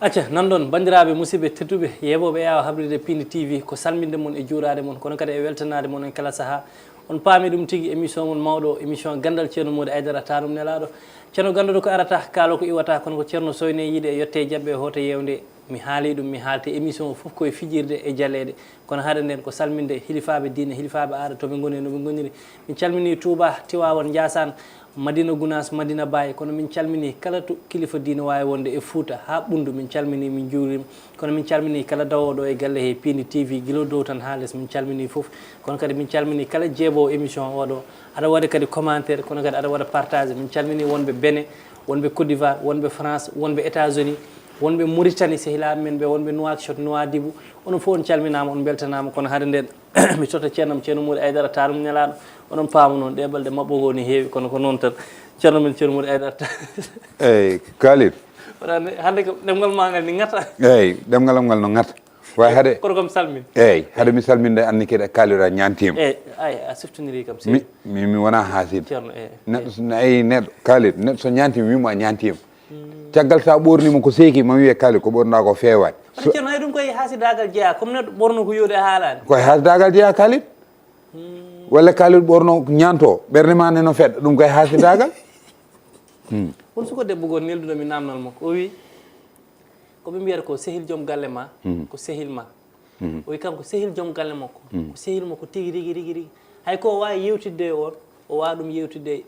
acca nan ɗon bandiraɓe musidɓe tedduɓe yeɓoɓe yawa habride Piindi TV ko salminde mon e juurade mon kono kadi e weltanade mon en kala saaha on paami ɗum tigui émission mon mawɗo émission Ganndal Thierno Mody Aidara tanum nelaɗo ceerno ganduɗo ko arata kaalo ko iwata kono ko ceerno soyne yiide e yette jabɓe e hoto yewde mi haali ɗum mi haalte émission o foof koye fijirde e jaleɗe kono haade nden ko salminde hilifaɓe diine hilifaɓe aada toɓe goni noɓe goniri min calmini Touba Tiwawon Ndiassane Madina Gounass Madina Baye kono min calmini kala to kilifa diine wawi wonde e Fouta ha Ɓundu min calmini min juurima kono min calmini kala dawoɗo e galle he Piindi TV guila dow tan ha less min calmini foof kono kadi min calmini kala jeebowo émission oɗo aɗa waɗa kadi commentaire kono kadi aɗa waɗa partage min calmini wonɓe Bénin wonɓe Côte d'Ivoire wonɓe France wonɓe États-Unis wonɓe Mauritanie sehilaɓe men ɓe wonɓe Nouakchott Nouadhibou onon fof on calminama on beltanama kono haade nden mi totta ceernam ceerno Mody Aidara tarum nelaɗo onon paamu noon ɗeɓalɗe mabɓogo ni heewi kono ko noon tan ceerno men ceerno Mody Aidara eyyi Khalid hande ko ɗemgal ma ngal ni gata eyyi ɗemgal am ngal no gata way haade kono kom salmin eyyi haade mi salminde anni kadi Khalid a ñantima eyyi ay a siftoniri kam mi wona hasid ceerno eyyi neɗɗo so ayi neɗɗo Khalid neɗɗo so ñantima wimo a ñantima caggal sa ɓornima ko seeki ma wiye Khalid ko ɓorna ko fewani waɗa ceerno hay ɗum koye haasidagal jeeya comme neɗɗo ɓorno ko yode haalani koye haasidagal jeeya Khalid walla Khalid ɓorno ñanto ɓerde ma neno feɗɗa ɗum koye haasidagal won suko debbo goto nelduɗomi namdal makko o wi koɓe mbiyata ko sehil joom galle ma ko sehil ma o wi kanko sehil joom galle makko ko sehil makko tigui rigui rigui rigui hay ko wawi yewtidde e on o wawa ɗum yewtidde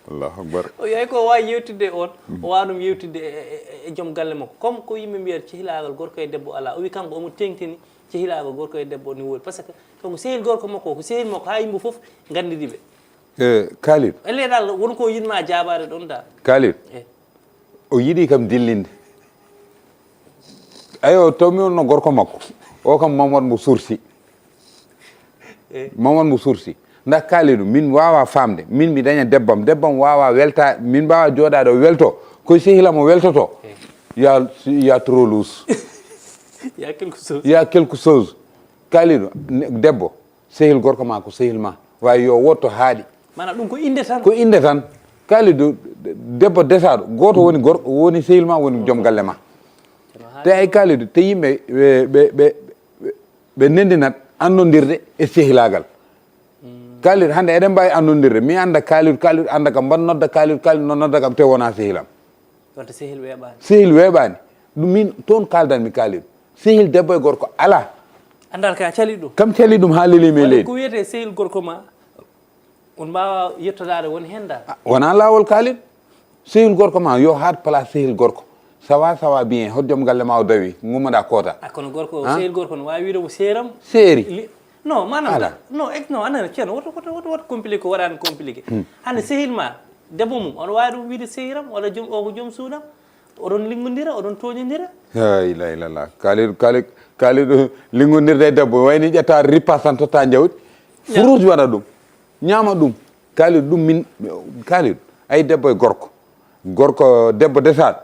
Allahu akbar o wi hay ko wawi yewtidde on o wawa ɗum yewtidde e joom galle makko comme ko yimɓe mbiyata cehilagal gorko e debbo ala o wi kanko omo tengtini cehilagal gorko e debbo ni woodi par ce que kanko sehil gorko makko ko sehil makko ha yimɓe foof gandiriɓe Khalid elle dal wonko yinma jabade ɗon dal Khalid o yiiɗi kam dillinde ayo tawmi on no gorko makko o kam Mamadou mo sursi Mamadou mo sursi nda Khalidou min wawa famde min mi daña debbam wawa welta min mbawa jooɗade o welto koye sehilamo weltoto ya trop loose ya quelque chose Khalidou debbo sehil gorko ma ko sehil ma wawi yo wotto haaɗi mana ɗum ko inde tan ko inde tan Khalidou debbo desaɗo goto woni gorko woni sehil ma woni joom galle ma te ay Khalidou te yimɓe ɓe nendinat annodirde e sehilagal Khalid hande eɗen mbawi annodirde mi anda Khalid anda kam mban nodda Khalid no nodda kam te wona sehilam wonta sehil weeɓani sehil weeɓani ɗum min toon kaldanmi Khalid sehil debbo e gorko ala andal ka cali ɗum kam cali ɗum ha lelimi e leydi ko wiyete sehil gorko ma on mbawa yettodade won hen dal wona lawol Khalid sehil gorko ma yo haat place sehil gorko sawa bien hot joom galle ma o dawi gummoɗa koota kono gorko sehil gorko no wawi wiide ko seeram seeri non manam non anana ceerno woto compliqué ko waɗani compliqué hande sehil ma debbo mum oɗo wawi ɗum wiide sehiram walla joom o ko joom suudam oɗon liggodira oɗon toñodira la ilaha illallah Khalid liggodirde e debbo wayni ƴetta ripas tan totta jawdi fruit waɗa ɗum ñama ɗum Khalid ɗum min Khalid ay debbo e gorko debbo desaɗo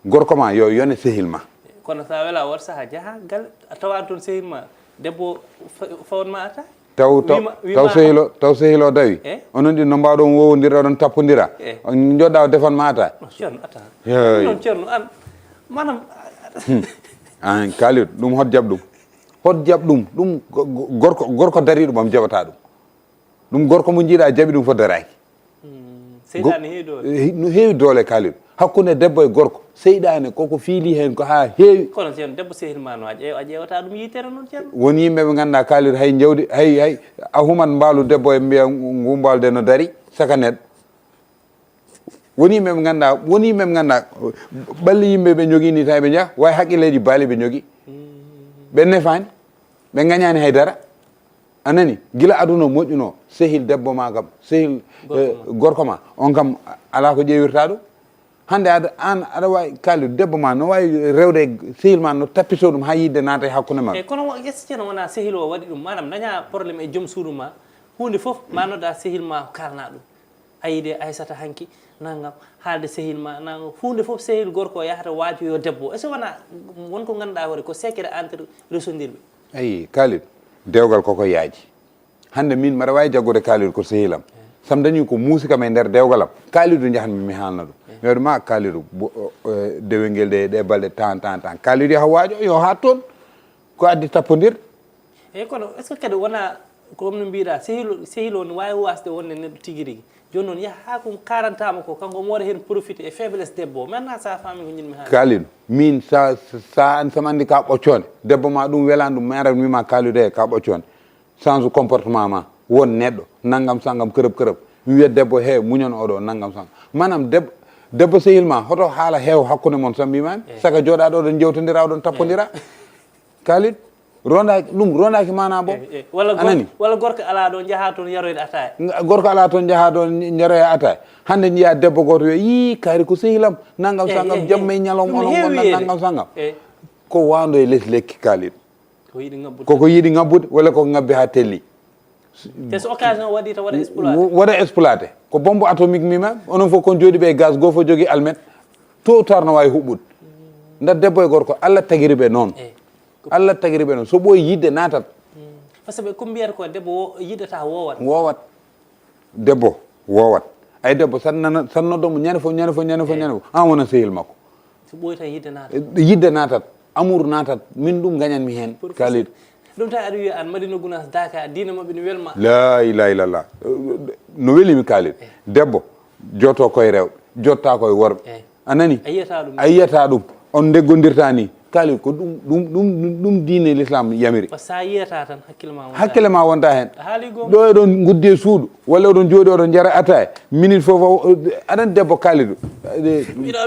gorko ma yo yone sehil ma kono sa wela wat saaha jaaha galle a tawani toon sehil ma debbo fawon ma ata taw sehilo dawi onon ɗi no mbawɗon wowodira oɗon tappodira joɗɗa o defan ma ata ceerno ata non ceerno an manam an Khalid ɗum hot jaab ɗum gorko dariɗo mam jaɓata ɗum gorko mo jiiɗa jaaɓi ɗum fo daraki seyɗani no heewi doole Khalid hakkude debbo e gorko seyɗani koko fiili hen ko ha heewi kono ceerno debbo sehil ma no a ƴeewata ɗum yitere noon ceerno woni yimɓe ɓe ganduɗa Khalid hay jawdi hay a humat mbaalu debbo e mbiya ngu mbalde no dari saka neɗɗo woni yimɓe ɓe ganduɗa ɓalli yimɓe ɓe jogini tan ɓe jaa way haqqilleji baali ɓe jogui ɓe nefani ɓe gañani haydara anani gila aduna moƴƴuno sehil debbo ma kam sehil gorko ma on kam ala ko ƴeewirta ɗum hande an aɗa wawi Khalid debbo ma no wawi rewde sehil ma no tappito ɗum ha yidde naata e hakkude ma kono ceerno wona sehil o waɗi ɗum manam daña probléme e joom suudu ma hunde foof ma nodda sehil ma kalna ɗum ayide Aissata hanki naggam haalde sehil ma naggam hunde foof sehil gorko o yahata waaju yo debbo est ce que wona wonko ganduɗa hoore ko secret entre resodirɓe ayi Khalid dewgal koko yaaji hande min mbaɗa wawi jaggude Khalid ko sehilam sam dañi ko muusikam e nder dewgalam Khalidou jahanmi mi haalna ɗum mi waɗuma kaaliru dewel ngel ɗe balɗe tan kaaliru yaha waaƴo yo ha toon ko addi tappodir eyyi kono est ce que kadi wona comme no mbiɗa sehilo ne wawi wasde wonde neɗɗo tigui rigui joni noon yaha ha ko karantama ko kanko mo waɗa hen profité e faiblesse debbo o maintenant sa faami ko jinmi ha kaalidu min sa sama andi ka ɓoccode debbo ma ɗum welani ɗum mara wima kaalidu ka ɓoccode change comportement ma won neɗɗo naggam sangam kërëb mi wiya debbo he muñon oɗo naggam sangam manam debbo sehil ma hoto haala heew hakkude moon tan mbimami saka joɗaɗo oɗon jewtodira oɗon tappodira kalid rondaki mana bo walla gorko ala ɗon jaaha toon yaroyde ataya gorko ala toon jaaha ɗon jaroye ataya hande jiiya debbo goto wiya yi kaari ko sehilam naggam sangam jamma e ñalawma onon gonɗa naggam sangam ko wando e less lekki kalid koko yiiɗi ngabbude walla koko ngabbi ha telli te so occasion waɗi to waɗa exploité ko bombe atomique mimam onon fof kon jooɗi ɓe gaz goto fof jogui almet tôt ou tard no wawi huɓɓude nda debbo e gorko Allah tagiri ɓe noon Allah tagiri ɓe noon so ɓooyi yidde natat par ce que ko mbiyata ko debbo yiɗata wowat debbo wowat ay debbo tan noddomo ñande fof an wona sehil makko so ɓooyi tan yidde natat amour natat min ɗum gañanmi hen kalid ɗum tawi aɗa wiya an Madina Gounass Daka diina mabɓe no welma la ilaha illallah no welimi kalid debbo jotto koye rewɓe jotta koye worɓe anani a yiyata ɗum on deggodirta ni kalid ko ɗum diine l'islam yamiri sa yiyata tan hakkille ma wonta hen haaligo ɗo eɗon guddi e suudu walla oɗon jooɗi oɗon jara ataye minute fof aɗan debbo kalidu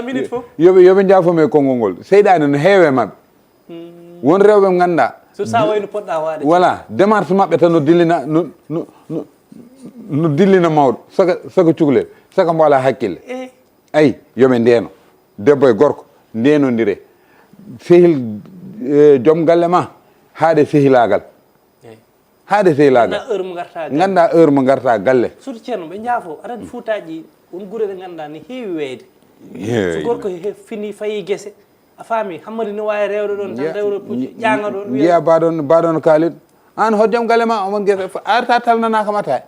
minute fof yoɓe jaafomi e konngol ngol seyɗani no heewe mabɓe won rewɓe ɓe ganduɗa so sa wayno poɗɗa waade voilà démarche mabɓe tan no dillina mawɗo saka cukalel saka mbo ala hakkille ayi yoɓe ndeno debbo e gorko ndenodire sehil joom galle ma haade sehilagal ganda heure mo garta galle surtout ceerno ɓe jaafo aɗa fuutaji won guure ɗe ganduɗa ne heewi weyde so gorko fini fayi guese a faami hammadi no wawi rewde ɗon tan rewre ƴanga ɗon jiya baɗon kalid an hojjam galle ma omon guese arta talnanakam ata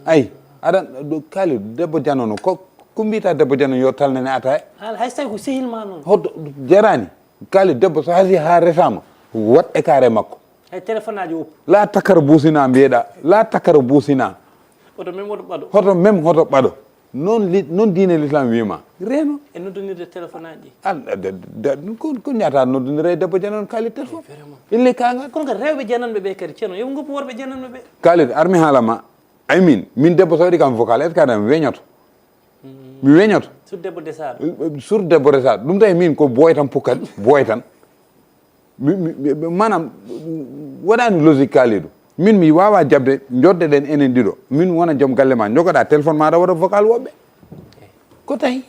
ayi aɗan kalid debbo janono ko mbiyata debbo janono yo talnane ata hay so tawi ko sehil ma noon hoto jarani kalid debbo so haasi ha resama wat écaré makko hay téléphone aji oppu la takara buusina mbiyeɗa la takara buusina hoto même hoto ɓaɗo noon diine l'islam wima reeno e noddonirde téléphone aji ko ñata noddonira e debbo janono kalid téléphone ille kagal kono kadi rewɓe jananɓe ɓe kadi ceerno yoɓe goppu worɓe jananɓe ɓe kalid armi haalama ay min debbo so waɗi kam vocal est ce que aɗa mi weñoto mi weñoto sur debbo desaɗo ɗum tawi min ko boy tan pukkat boy tan manam waɗani logique kalidu min mi wawa jabde jodde ɗen enen ɗiɗo min wona joom galle ma jogoɗa téléphone maɗa waɗa vocal woɓɓe ko tawi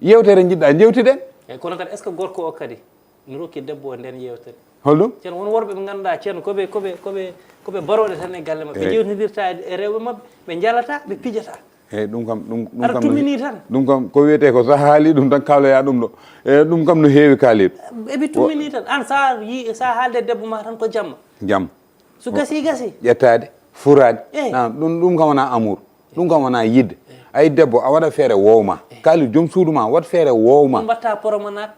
yewtere jiɗɗa jewtiɗen eyyi kono kadi est ce que gorko o kadi no rokki debbo o nden yewtere holɗum ceerno won worɓe ɓe ganduɗa ceerno koɓe baroɗe tan e galle mabɓe ɓe jewtidirta e rewɓe mabɓe ɓe jalata ɓe pijata eyyi ɗum kam aɗa tumini tan ɗum kam ko wiyete ko sa haali ɗum tan kawloya ɗum ɗo e ɗum kam no heewi kaaliɗo eɓe tumini tan an sa haalde debbo ma tan ko jamma so gasi ƴettade furade ɗum kam wona amour ɗum kam wona yidde ayi debbo a waɗa feere wowma kaali joom suudu ma wat feere wowma mbatta promenade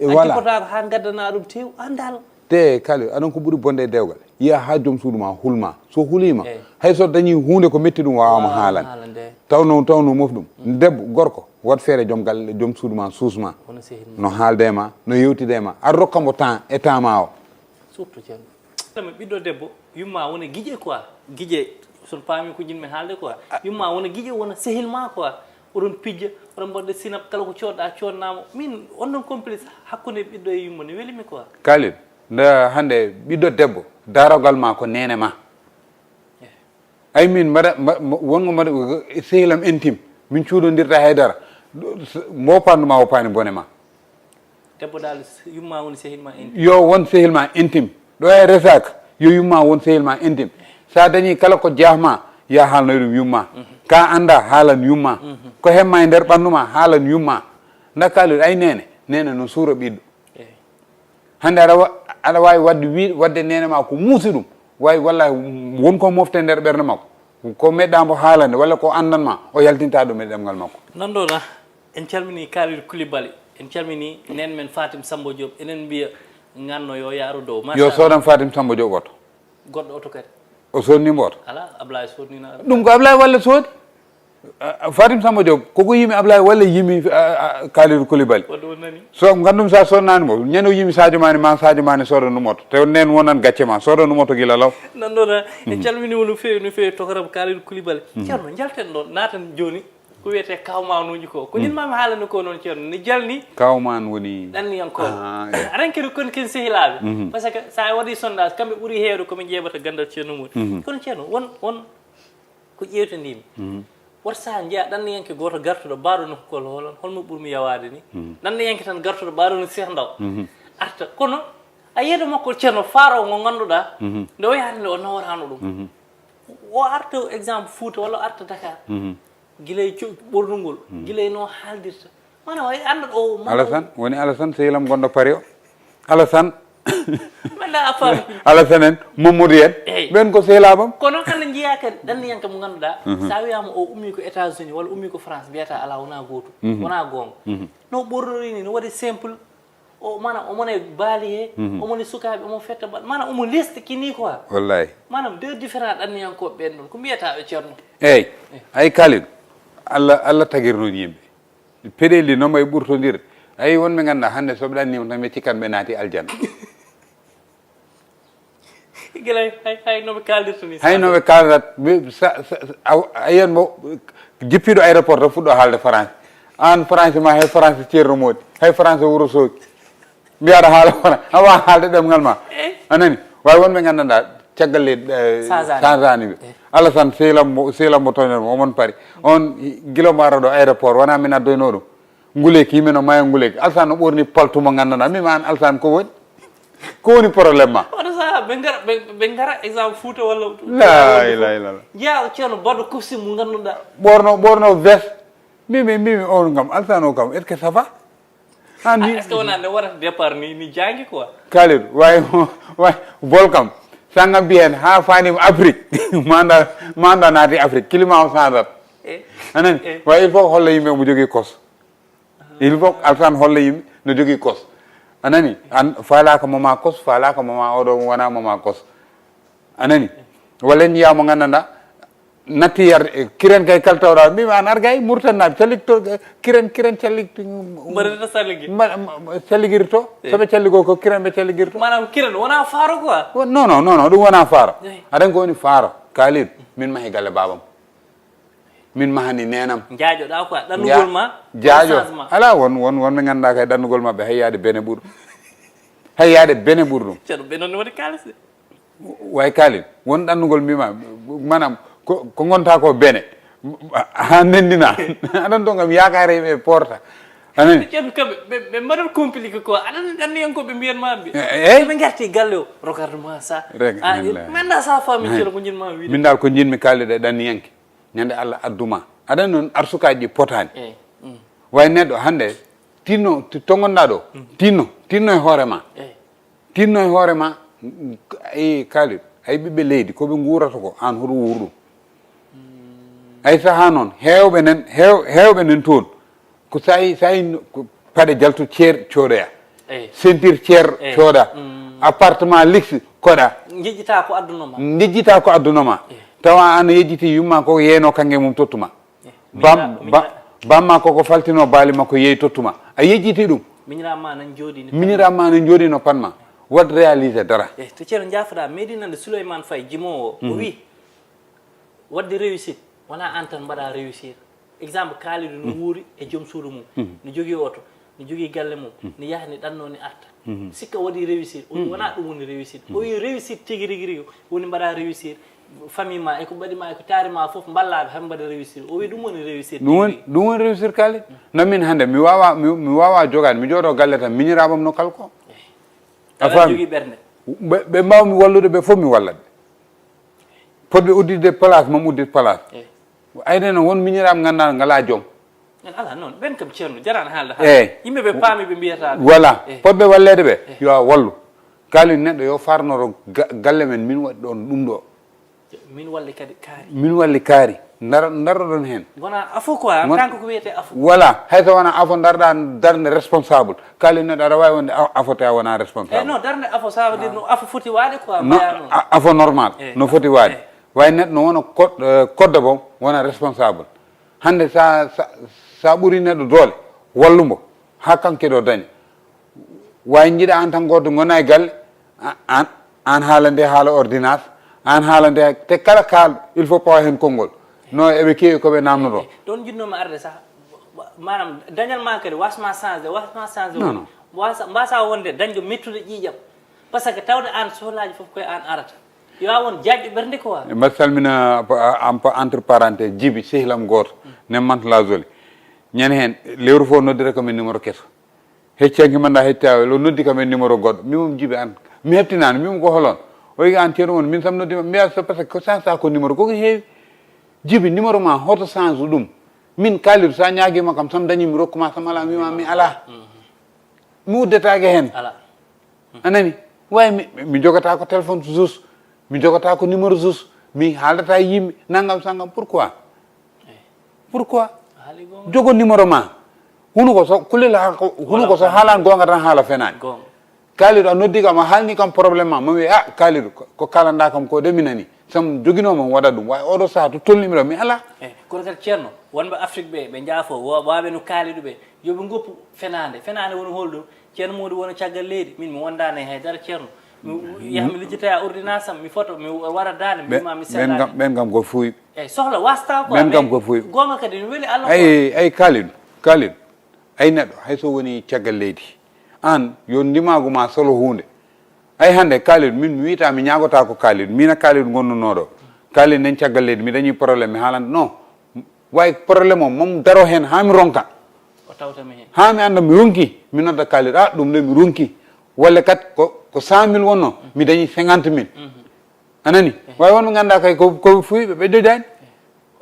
voilà ko ha gaddana ɗum tew andal te kaali aɗon ko ɓuuri bonde e dewgal yiya ha joom suudu ma hulma so hulima hay so dañi hunde ko metti ɗum wawama haalande tawno mof ɗum debbo gorko wat feere joom galle joom suudu ma suusma no haalde ma no yewtide ma aɗa rokkamo temps e temps ma o surtout ceerno ɓiɗɗo debbo yumma wona guiƴe quoi guiƴe son paami ko jinmi haalde quoi yumma wona guiƴe wona sehil ma quoi oɗon pijja oɗon mbaɗɗo sinap kala ko coɗɗa codnama min on ɗon complice hakkude ɓiɗɗo e yumma ne welimi quoi kalid nde hande ɓiɗɗo debbo darogal ma ko nene ma ay min mbaɗa wongo mbaɗa sehilam intime min cuuɗodirta haydara mopanduma woppani bone ma debbo dal yumma woni sehilma intime yo won sehilma intime ɗo e resaka yo yumma won sehilma intime sa dañi kala ko jahma ya haalnoy ɗum yumma ka anda haalan yumma ko hemma e nder ɓannuma haalan yumma dakkali ay nene no suura ɓiɗɗo hande aɗa wawi wadde nene ma ko muusi ɗum wawi walla wonko mofte nder ɓerde makko ko meɗɗamo haalande walla ko andanma o yaltinta ɗum e ɗemgal makko nanɗona en calmini Kalidou Koulibaly en calmini nen men Fatim Sambo Diop enen mbiya nganno yo yaaru dow yo sodan Fatim Sambo Diop oto goddo oto kadi o sodnimo oto ala Ablaye sodnina ɗum ko Ablaye walla soodi Fatim Sambo Diop koko yimi Ablaye walla yimi Kalidou Koulibaly wadde nani so gandum sa sonnani mo ñande yimi Sadio Mané ma Sadio Mané soda num oto te nen wonan gacce ma soda num oto gila law nanɗona en calmini no fewi tokoram Kalidou Koulibaly ceerno jalten ɗon naatan joni ko wiyete kawmanuji ko ñin mami haalani ko noon ceerno ne jalni kawman woni ɗanniyankoɓe aɗan kadi kon ken sehilaɓe par ce que sa waɗi sondage kamɓe ɓuuri heewde komin ƴeɓata gandal ceerno muɗum kono ceerno won ko ƴewtandimi wat sa jeeya ɗanniyanke goto gartuɗo mbaɗo nokkol holon holmo ɓuurmi yawade ni ɗanniyanke tan gartuɗo mbaɗo no Cheikh Ndaw arta kono a yeedo makko ceerno faaro ngo ganduɗa nde o yahata nde o nawarano ɗum o arta exemple Fouta walla arta Dakar guilay ɓornugol guilay no haaldirta mana way andat o Alassane woni Alassane sehilam gonɗo paari o Alassane manda a faami Alassane en Mamadou en ɓen ko sehilaɓam kono hande jeeya kadi ɗanniyanke mo ganduɗa sa wiyama o ummi ko États-Unis walla ummi ko France mbiyata ala wona goto wona gonga no ɓornori ni no waɗi simple o mana omone baali he omone sukaɓe omo fetta baɗ mana omo lesti kini quoi wallahi manam deux différent ɗanniyankoɓe ɓen ɗon ko mbiyataɓe ceerno eyyi ay Kalidou Allah tagirnoni yimɓe peɗeli nooma e ɓurtodir ayi wonɓe ganduɗa hande soɓe ɗannima tan ɓe cikkan ɓe naati aljanna guilay hay noɓe kaldirta ni hay noɓe kaldat a yiyan mo jippiɗo aéroport tan fuɗɗo haalde français an français ma hay français ceerno Mody hay français Wourossogui mbiyaɗa haala français awa haalde ɗemgal ma anani way wonɓe gandanɗa caggal leydi changani ɓe Alassane sehilammo toñonmo omon paari on guilombo ara ɗo aéroport wona min addoyno ɗum nguleki yimɓe no maya nguleki Alassane no ɓorni paltu mo gandanɗa mima an Alassane ko woni probléme ma oɗo saha ɓe gara exemple Fouta walla la ilaha illallah jeeya ceerno baɗɗo costume mo ganduɗa ɓorno veste mimi on kam Alassane o kam est ce que ça va est ce que wona nde waɗata départ ni jangui quoi Kalidou way bol kam sanga mbiyen ha fanima Afrique manda naati Afrique climat o changat anani way il faut holla yimɓe mo jogui kos il faut Alassane holla yimɓe no jogui kos anani an falaka mama kos falaka mama oɗo wona mama kos anani walla en jiyama gandanɗa natti yarde kiren kay kaltawɗa mbimi an argay murtannaɓe callikto kiren callikto mbaɗata salligi calligirto soɓe calligo ko kiren ɓe calligirto manam kiren wona faaro quoi non ɗum wona faaro aɗan ko woni faaro Kalidou min mahi galle babam min mahani nenam jaajoɗa quoi ɗannugol ma jaajo ala wonɓe ganduɗa kay ɗannugol mabɓe hay yaade bene ɓuur ɗum ceerno ɓe noon ne waɗi kalis de way Kalidou won ɗannugol mbima manam ko gonta ko bene ha ndendina aɗan to kam yakare ɓe porta anani ceerno kamɓe ɓe mbaɗat compliqué quoi aɗan ɗanniyankoɓe mbiyanmaɓe ɓe garti galle o regardement ça manda sa fami ceerno ko jinma wiide min dal ko jinmi Kalidou e ɗanniyanke ñande Allah adduma aɗan noon arsukaji ɗi potani way neɗɗo hande tinno to gonɗa ɗo tinno e hoore ma ay Kalidou ay ɓiɓɓe leydi koɓe guurata ko an hoto wuurɗum ay saha noon hewɓe nen toon ko sayi paɗe jaltu ceer cooɗoya ceinture ceer cooɗa appartement luxe koɗa jejjita ko addunoma tawa an yejjiti yumma koko yeeno kangue mum tottuma bamma koko faltino baali makko yeeyi tottuma a yejjiti ɗum miñiramma nan jooɗino panma wat réalisé dara to ceerno jafoɗa meɗinande Souleymane Faye jimowo o wi wadde réussite wona an tan mbaɗa réussir exemple Kalidou no wuuri e joom suudu mum no jogui oto no jogui galle mum no yaaha ni ɗanno ni arta sikka waɗi réussir o wi wona ɗum woni réussite o wi réussite tigui rigui woni mbaɗa réussir famille ma eko ɓaɗima eko taarima foof ballaɓe haɓe mbaɗa réussir o wi ɗum woni réussir ɗum woni réussir Kalidou non min hande mi wawa jogade mi jooɗo galle tan miñiraɓam no kalko aɗa jogui ɓerde ɓe mbawmi wallude ɓe fof mi wallaɓe potɓe uddide place mam uddide place ayde noon won miñiraɓe ganduɗa ngala joom ala noon ɓen kam ceerno jarani haalde yimɓeɓe paami ɓe mbiyata voilà potɓe wallede ɓe yo wallu Kalidou neɗɗo yo farnoro galle men min waɗi ɗon ɗum ɗo min walli kadi kaari min walli kaari daroɗon hen wona afo quoi kanko ko wiyete afo voilà hayso wona afo darɗa darde responsable kali neɗɗo aɗa wawi wonde afo tawa wona responsable non darde afo ça veut dire no afo foti waade quoi afo normal no foti waade way neɗɗo no wona koddo bom wona responsable hande sa ɓuuri neɗɗo doole wallumo ha kanke ɗo daña way jiiɗa an tan goto gona e galle an haala nde haala ordonnance an haala nde te kala kaalɗo il faut pawa hen konngol no eɓe keewi koɓe namnoɗo ɗon jiɗnoma arde sah manam dañal ma kadi wasma changé non mbasa wonde dañde mettude ƴiiƴam par ce que tawde an sohlaji foof koye an arata yo won jaƴƴo ɓerde ko wa mbaɗa salmina entre parenthèse Djiby sehlam goto nemmantala joli ñande hen lewru fof noddira kamen numéro kesso heccanki manda hettawe lo noddi kamen numéro goɗɗo mimom Djiby an mi heptinani mimo ko holon o wi an Thierno mon min sam noddima mbiya so par ce que ko change ko numéro koko heewi Djiby numéro ma hoto change ɗum min kaliru sa ñaguima kam sam dañi mi rokkuma sam ala mima mi ala mi uddetake hen anani way mi jogata ko téléphone jus mi jogata ko numéro jus mi haaldata yimɓe naggam sangam pourquoi jogo numéro ma hunuko so kullel hunuko so haalani gonga tan haala fenani kaliru a noddi kam a haalni kam probléme ma mami kaliru ko kalanda kam ko de mi nani sam joguinoma waɗa ɗum way oɗo saaha to tolnimira mi ala kono kadi ceerno wonɓe afrique ɓe jaafo waɓe no kaaliɗuɓe yoɓe goppu fenade woni holɗum ceerno Mody wona caggal leydi min mi wondani e haydara ceerno yaha mi lijjita ordonnance am mi photo mi wara dande mbima mi seeɗa ɓen kam ko fuuyiɓe eyyi sohla wasta quoi ɓen kam ko fuuyiɓe gonga kadi ne weeli Allah ay kalidu ay neɗɗo hayso woni caggal leydi an yo ndimagu ma solo hunde ay hande kalidu min mi wiyata mi ñagota ko kalidu mina kalidu gonnunoɗo kalidu nen caggal leydi mi dañi probléme mi haalande non way probléme o mom daro hen ha mi ronka o tawtami hen ha mi anda mi ronki mi nodda kalidu ɗum de mi ronki walla kat ko 100 000 wonno mi dañi 50 000 anani way wonɓe ganduɗa kay ko fuyiɓe ɓe jojani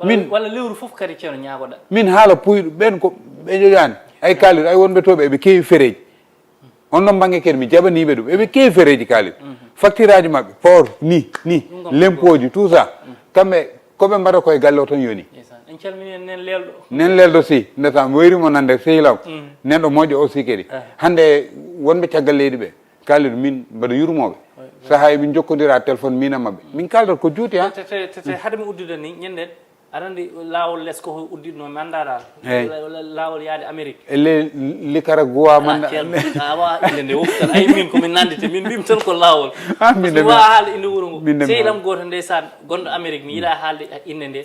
min walla lewru foof kadi ceerno ñagoɗa min haala puyɗo ɓen ko ɓe jojani ay kalidu ay wonɓe toɓe eɓe keewi fereji on ɗon banggue kadi mi jaɓaniɓe ɗum eɓe keewi fereji kalidu facture aji mabɓe port ni l'impôt ji tout ça kamɓe koɓe mbaɗa koye galle o tan yoni en calmini nen lelɗo nen lelɗo si ndeta mi wayrimo nande sehilam nenɗo moƴƴo aussi kadi hande wonɓe caggal leydi ɓe kalidu min mbaɗa yurmoɓe saaha min jokkodira téléphone mina mabɓe min kaldata ko juuti ha te haade mi uddude ni ñanden aɗa andi lawol less koko udditno mi anndaɗa lawol yaade amérique ele Nicaragua man awa inde nde woftan ay min komin nandite min mbimi tan ko lawol wa haalde inde wuuro ngo sehilam goto ndeysan gonɗo amérique mi yiiɗa haalde inde nde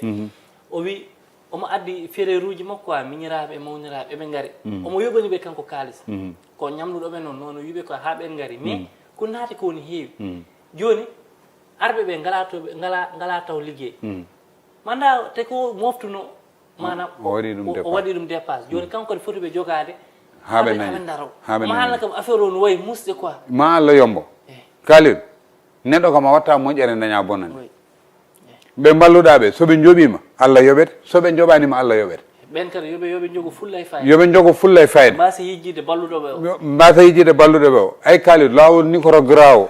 o wi omo addi frère uji makko a miñiraɓe e mawniraɓe eɓe gaari omo yoɓani ɓe kanko kalis ko ñamluɗoɓe noon wiiɓe ko ha ɓen gaari mais ko naati ko woni heewi joni arɓe ɓe ngala taw liggey manda te ko moftuno manam o waɗi ɗum dépasse joni kanko kadi foti ɓe jogade haɓe daraw ma haalna kam affaire o no wayi musde quoi ma Allah yombo kalidu neɗɗo kam a watta moƴƴere daña bonani ɓe balluɗaɓe soɓe jooɓima Allah yoɓete soɓe jooɓanima Allah yoɓete ɓen kadi yoɓe jogo fulla e fayida yoɓe jogo fulla e fayida mbasa yijjide balluɗoɓe o mbasa yijjide balluɗoɓe o ay kalidu lawol ni koto grawo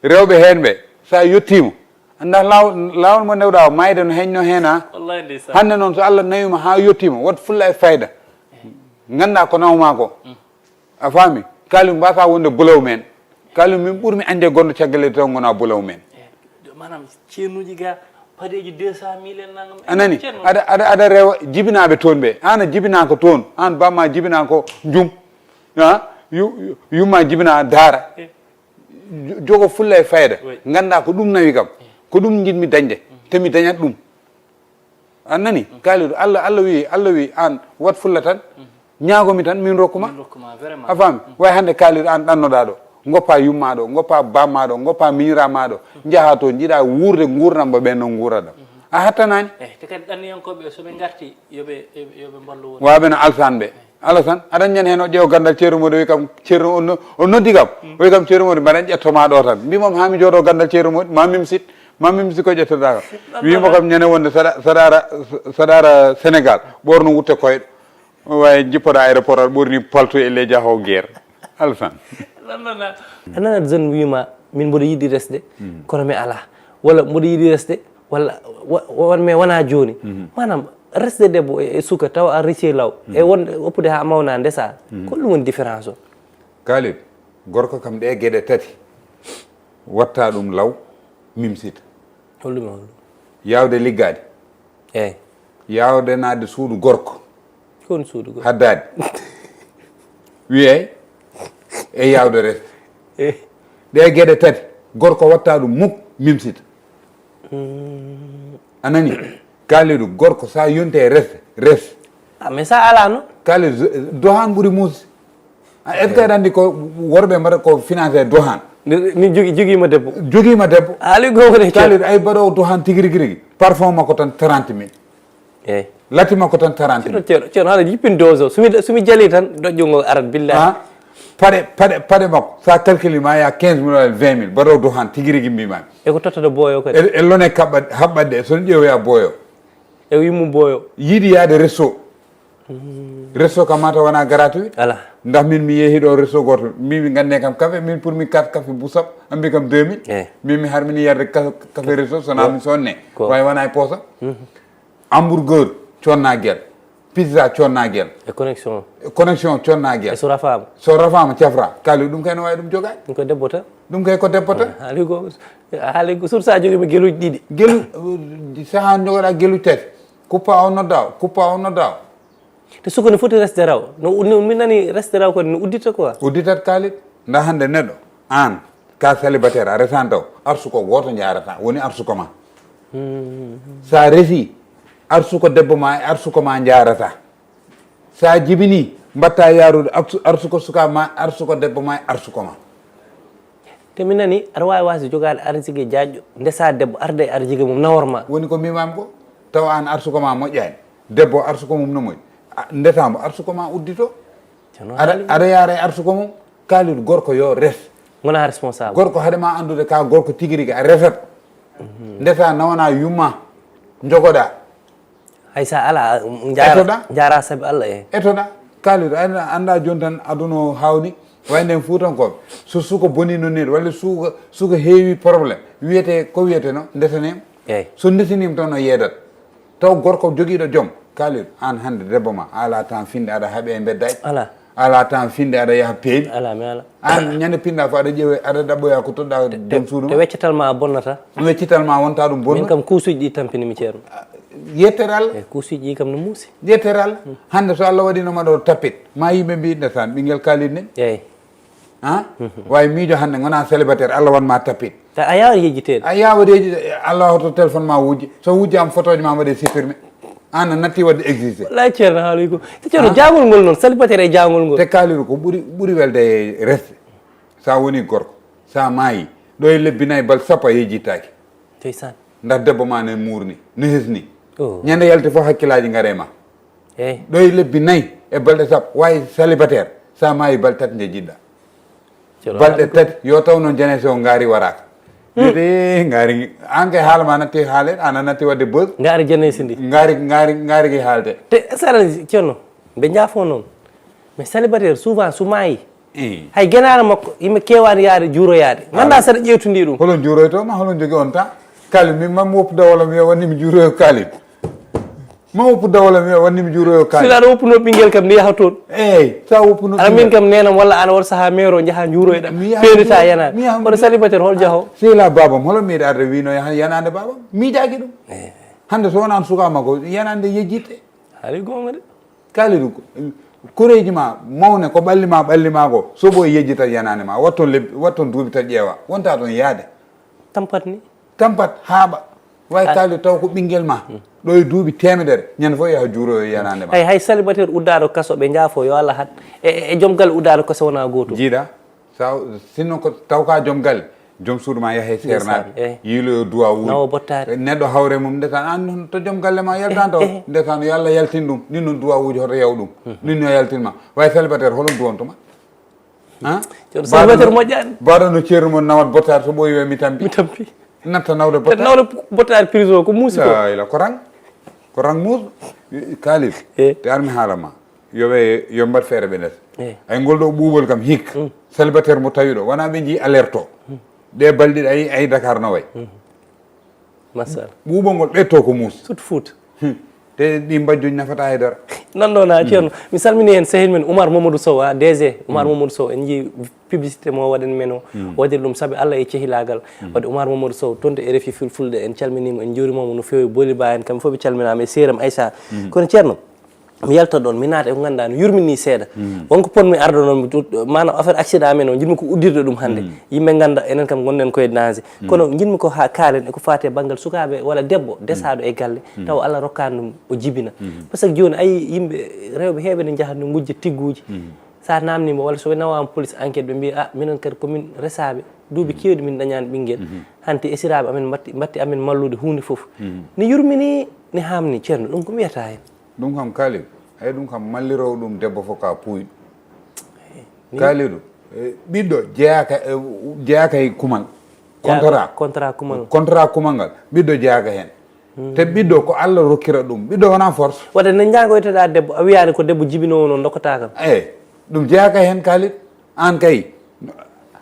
rewɓe hen ɓe sa yettima anda lawol mo ndewɗa o mayde no heñno hen ha wallahi ndeysan hande noon so Allah nawima ha yettima wat fulla e fayida ganda ko nawma ko a faami kalidu mbasa wonde bulaw men kalidu min ɓuurmi ande gonɗo caggal taw gona bulaw men manam ceernuji ga padeji 200 000 en nangam anani aɗa rewa jibinaɓe toon ɓe an a jibinako toon an bamma jibina ko jum yumma jibina daara jogo fulla e fayida ganda ko ɗum nawi kam ko ɗum jiɗmi dañde temi dañat ɗum annani kalidu Allah wi an wat fulla tan ñaagomi tan min rokkuma a faami way hande kalidu an ɗannoɗa ɗo goppa yummaɗo goppa bammaɗo goppa miñiramaɗo jaaha to jiiɗa wurde gurdam ba ɓen no guraɗam a hattanani te kadi ɗanniyankoɓe soɓe garti yoɓe ballu waɓeno alsan ɓe alasan aɗan ñan hen o ƴeew gandal Thierno Mody wi kam Thierno o noddi kam wi kam Thierno Mody mbaɗen ƴettoma ɗo tan mbimam hami jooɗo gandal Thierno Mody ma mimsit ko ƴettoɗa kam wimo kam ñande wonde saɗa ara Sénégal ɓorno wutte koyɗo way jippoɗa aéroport aɗa ɓorni palto e ley jahow guerre alasan anana jeune wima min mboɗo yiiɗi resde kono mi ala walla mboɗo yiiɗi resde walla wonme wona joni manam resde debbo e suka taw a ricci law e wonde oppude ha mawna ndesa ko ɗum woni différence o Kalid gorko kam ɗe gueɗe tati watta ɗum law mimsita holɗum holɗum yawde liggade eyyi yawde nadde suudu gorko kon suudu go haddade wiyey e yawde resde ɗe gueɗe tati gorko watta ɗum muk mimsita anani Kalidou gorko sa yonte e resde mais sa ala no Kalidou dohan ɓuuri muusi est ce que aɗa andi ko worɓe mbaɗa ko financé dohan ni joguima debbo haali gowre Kalidou ay mbaɗowo dohan tigui rigui parfum makko tan 30 000 eyyi latti makko tan 30 000 ceerno haala jippin dose o somi jaali tan doƴƴungo arat billahi paɗe makko sa calcule ma ya 15 000 walla 20 000 mbaɗowo dohan tigui rigui mbimami eko tottata booyo kadi e lone haɓɓaɗɗe sono ƴeewoya booyo e wimum booyo yiiɗi yaade resto kam mata wona gratuit ala ndax min mi yeehi ɗo resto goto mbimi gande kam café min pour mi 4 café busap ambi kam 2000 mimi harmini yarde café resto sona mi sonne way wona e poosa hamburger connaguel pizza connaguel e connexion connaguel so rafama cafra Kalidou ɗum kay no wawi ɗum jogade ɗum ko debbo tan ɗum kay ko debbo tan haali ko sursa joguima gueluji ɗiɗi gelu saha jogoɗa gelu tati kuppa o nodda te suko ne foti resde raw min nani resde raw kode no uddita quoi udditat Kalidou nda hande neɗɗo an ka célibataire a resan taw arsuko goto jarata woni arsuko ma sa resi arsuko debbo ma e arsuko ma jarata sa jibini mbatta yarude arsuko suka ma arsuko debbo ma e arsuko ma te min nani aɗa wawi wasde jogade arsigue jaƴƴo ndesa debbo arde e arsigue mum naworma woni ko mbimami ko taw an arsuko ma moƴƴani debbo arsuko mum no moƴƴi ndetamo arsuko ma uddito aɗa yaara e arsuko mum Kalidou gorko yo res wona responsable gorko haɗema andude ka gorko tigui rigui a resat ndeta nawana yumma jogoɗa hay sa ala jara saabi Allah etoɗa Kalidou anda joni tan aduno hawni wayden Fuutankoɓe so suka boni no neɗi walla suka heewi probléme wiyete ko wiyeteno ndetanima so ndetanima tan no yeedat taw gorko joguiɗo joom Kalidou an hande debbo ma ala temps finde aɗa haaɓe e beddaji ala temps finde aɗa yaaha peewi an ñande pinɗa fo aɗa ƴeewe aɗa ɗaɓɓoya ko toɗɗa joom suudu ma weccatal ma bonnata weccital ma wonta ɗum bonna min kam kuusuji ɗi tampinimi ceerno yettere Allah kuusuji ɗi kam no muusi yettere Allah hande so Allah waɗinoma ɗo tappit ma yimɓe mbi ndetan ɓinguel Kalidou nen eyyi wawi miijo hande gona célibataire Allah wanma tappit a yawa yejjitede a yawa yejjide Allah hoto téléphone ma wujji so wujjama photoje ma waɗe supprimé an natti wadde existé wallahi ceerno haali ko te ceerno jangol ngol noon célibataire e jangol ngol te Kalidou ko ɓuuri welde e resde sa woni gorko sa maayi ɗo e lebbi nayyi bal sappo a yejjittaki ndeysan ndax debbo ma ne murni ne hesni ñande yalti foof hakkillaji gaare ma eyyi ɗo e lebbi nayyi e balɗe sappo wawi célibataire sa maayi bal tati nde jiɗɗa balɗe tati yo taw noon jeunesse o gaari waraka wiyete gaari an kay haalama natti haale ana natti wadde beus gaari jeunesse ndi gaari ki haalde te saɗa ceerno ɓe jaafo noon mais célibataire souvent so maayi hay guenare makko yimɓe kewani yaade juuroyade ganda saɗa ƴewtodi ɗum holon juuroytoma holon jogui on temps Kalidou min mami woppu dawolo mi wannimi juuroyo Kalidou ma woppu dawolo mi wannimi juuroyo Kalidou sila aɗa woppuno ɓinguel kam ni yaha toon eyyi sa woppuno aɗa min kam nenam walla ana waɗa saaha maire o jaaha juuroyɗa pewnita yanade kono célibataire hol jaaho sehila babam holo miiɗa arde wino yanade babam miijaki ɗum hande so wonani sukama ko yanade yejjitte haali gonga de Kalidou koreji ma mawne ko ɓallima ko so ɓoye yejjitat yanade ma watton duuɓi tan ƴeewa wonta toon yaade tampat haaɓa way Kalidou taw ko ɓinguel ma ɗo e duuɓi temedere ñande fof yaha juuroyo yanade ma hay célibataire uddaɗo kaso ɓe jaafo yo Allah hat e joom galle uddaɗo kaso wona gotum jiiɗa sa sinno ko taw ka joom galle joom suudu ma yaahe sernaɓe yiiloyo duwa nawo bottare neɗɗo hawre mum ndetan an to joom galle ma yaltan taw ndetan yo Allah yaltin ɗum ɗin noon duwa uji hoto yaw ɗum ɗin no yaltinma way célibataire holon duwontuma célibataire moƴƴani mbaɗo no ceerno mon nawat bottare so ɓoyi we mi tampi natta nawde bottare prison ko muusi ko ko rang muusɗo Kalidou te armi haalama yo mbat feere ɓe ndes ay ngol ɗo ɓuuɓol kam hikka célibataire mo tawi ɗo wona ɓe jii alerte o ɗe balɗiɗe ayi Dakar no way masal ɓuuɓol ngol ɓetto ko muus sut foot te ɗi mbajjuji nafata e dara non ɗon ha ceerno mi salmini hen sehil men Oumar Mamadou Sow a DG Oumar Mamadou Sow en jii publicité mo waɗen men o waɗiri ɗum saabi Allah e cehilagal wadde Oumar Mamadou Sow toon to RFI fulfulde en calminimo en juurimomo no fewi boli ba en kamɓe fof ɓe calminama e séram Aissa kono ceerno mi yalta ɗon mi naata e ko ganduɗa no yurmini seeɗa wonko ponmi ardo noon manam affaire accident men o jinmi ko uddirde ɗum hannde yimɓe ganda enen kam gonɗen koye danger kono jinmi ko ha kaalen eko fati e banggal sukaɓe walla debbo desaɗo e galle taw Allah rokkani ɗum o jibina par ce que joni ayi yimɓe rewɓe heeɓe ne jahat no gujja tigguji sa namnima walla so nawama police enquête ɓe mbi minen kadi komin resaɓe duuɓi kewɗi min dañani ɓinguel hanti esiraɓe amen batti amen mallude hunde foof ni yurmini ni hamni ceerno ɗum ko wiyata hen ɗum kam kaaliɗo hay ɗum kam mallirowo ɗum debbo fof ka puuyi kaaliɗo ɓiɗɗo jeyaka e kumal contrat kumal ngal ɓiɗɗo jeyaka hen te ɓiɗɗo ko Allah rokkira ɗum ɓiɗɗo wona force wadde ne jangoyteɗa debbo a wiyani ko debbo jibinowo noon dokkata kam ɗum jeyaka hen kaaliɗo an kay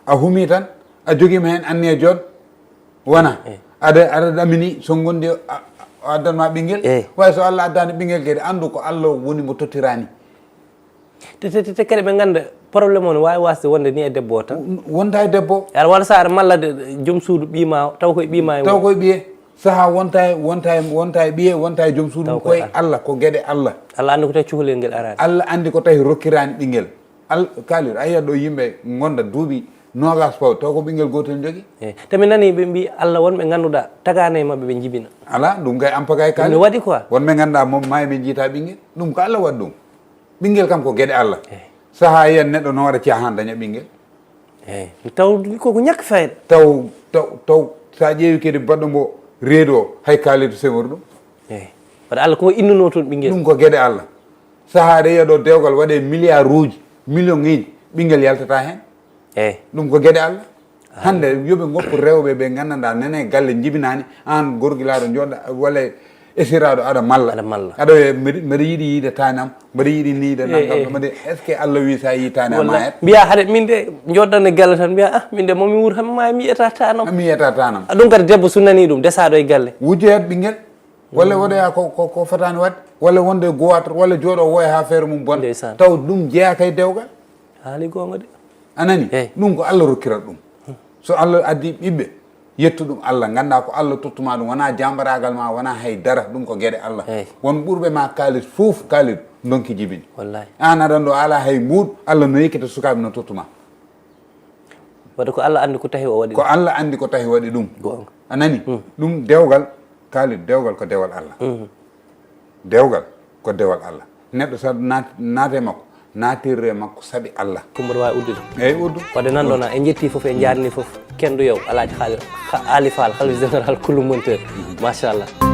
a humi tan a joguima hen anni e jooɗ wona aɗa ɗamini so gondi addanma ɓinguel way so Allah addani ɓinguel kadi andu ko Allah woni mo tottirani te kadi ɓe ganda probléme o ne wawi wasde wonde ni e debbo o tan wonta e debbo aɗa walla sa aɗa mallade joom suudu ɓima o taw koye ɓima taw koye ɓiye saaha wonta e ɓiye wonta e joom suudu koye Allah ko gueɗe Allah Allah andi ko tawi cukalel ngel arani Allah andi ko tawi rokkirani ɓinguel kalir a yiyat ɗo yimɓe gonda duuɓi nogas paw taw ko ɓinguel gotel jogui te mi nani ɓe mbi Allah wonɓe ganduɗa tagana e mabɓe ɓe jibina ala ɗum kay ampagay kaali waɗi quoi wonɓe ganduɗa mom ma ɓe jiita ɓinguel ɗum ko Allah waɗi ɗum ɓinguel kam ko gueɗe Allah saaha yiyan neɗɗo no waɗa cahan daña ɓinguel taw koko ñakka fayida taw sa ƴeewi kadi baɗɗo mbo reedu o hay kaalido semor ɗum waɗa Allah koko innuno toon ɓinguel ɗum ko gueɗe Allah saaha ɗe yiya ɗo dewgal waɗe milliard uji million ŋiji ɓinguel yaltata hen ɗum ko gueɗe Allah hande yoɓe goppu rewɓe ɓe gandanɗa nene galle jibinani an gorguilaɗo joɗɗa walla esiraɗo aɗa malla aɗa mbeɗa yiiɗi yiide tanam mbeɗa yiiɗi niide naggam made est ce que Allah wi sa yi tane a mayat mbiya haade min de joɗɗan e galle tan mbiya min de momi wuur hamma mi yiyata tanam ɗum kadi debbo so nani ɗum desaɗo e galle wujjoyat ɓinguel walla waɗoya ko fotani wadde walla wonde gowato walla jooɗo woya ha feere mum bonde taw ɗum jeeyaka e dewgal haali gonga de anani ɗum ko Allah rokkirat ɗum so Allah addi ɓiɓɓe yettu ɗum Allah ganda ko Allah tottuma ɗum wona jambaragal ma wona hay dara ɗum ko gueɗe Allah won ɓurɓe ma kaalis fof kaalid donki jibini wallahi an aɗan ɗo ala hay mbuuɗ Allah no yekkita sukaɓe no tottuma wadde ko Allah andi ko tahi o waɗi ko Allah andi ko tahi waɗi ɗum anani ɗum dewgal kaalid dewgal ko dewal Allah dewgal ko dewal Allah neɗɗo sa naate makko natirre makko saabi Allah ko mboɗo wawi uddude eyyi uddu wadde nanɗona en jetti foof en jarni foof kenɗo yow alaji Ali Fall khalife général Coulou Monteur machallah